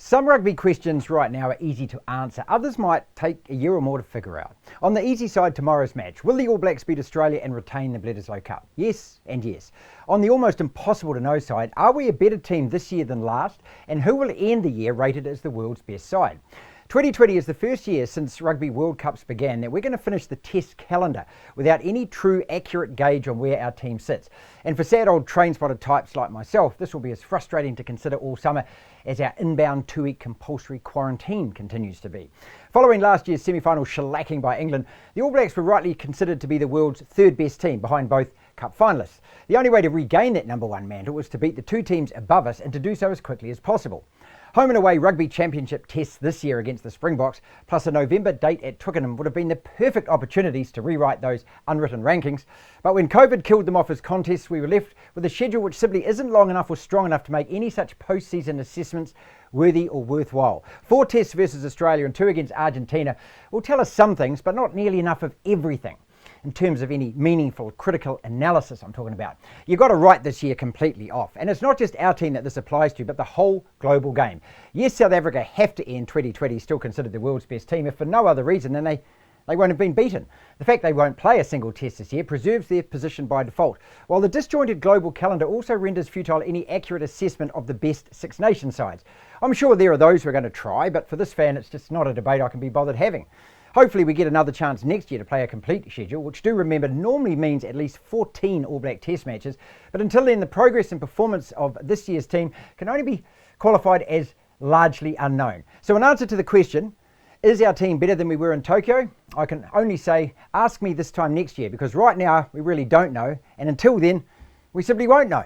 Some rugby questions right now are easy to answer. Others might take a year or more to figure out. On the easy side, tomorrow's match. Will the All Blacks beat Australia and retain the Plessis-allan Cup? Yes and yes. On the almost impossible to know side, are we a better team this year than last? And who will end the year rated as the world's best side? 2020 is the first year since Rugby World Cups began that we're going to finish the test calendar without any true accurate gauge on where our team sits. And for sad old train-spotted types like myself, this will be as frustrating to consider all summer as our inbound 2-week compulsory quarantine continues to be. Following last year's semi-final shellacking by England, the All Blacks were rightly considered to be the world's third best team behind both Cup finalists. The only way to regain that number one mantle was to beat the two teams above us and to do so as quickly as possible. Home and away rugby championship tests this year against the Springboks, plus a November date at Twickenham would have been the perfect opportunities to rewrite those unwritten rankings. But when COVID killed them off as contests, we were left with a schedule which simply isn't long enough or strong enough to make any such post-season assessments worthy or worthwhile. 4 tests versus Australia and 2 against Argentina will tell us some things, but not nearly enough of everything. In terms of any meaningful critical analysis I'm talking about. You've got to write this year completely off. And it's not just our team that this applies to, but the whole global game. Yes, South Africa have to end 2020 still considered the world's best team, if for no other reason than they won't have been beaten. The fact they won't play a single test this year preserves their position by default, while the disjointed global calendar also renders futile any accurate assessment of the best Six Nations sides. I'm sure there are those who are going to try, but for this fan it's just not a debate I can be bothered having. Hopefully we get another chance next year to play a complete schedule, which do remember normally means at least 14 All Black Test matches. But until then, the progress and performance of this year's team can only be qualified as largely unknown. So in answer to the question, is our team better than we were in Tokyo? I can only say, ask me this time next year, because right now we really don't know. And until then, we simply won't know.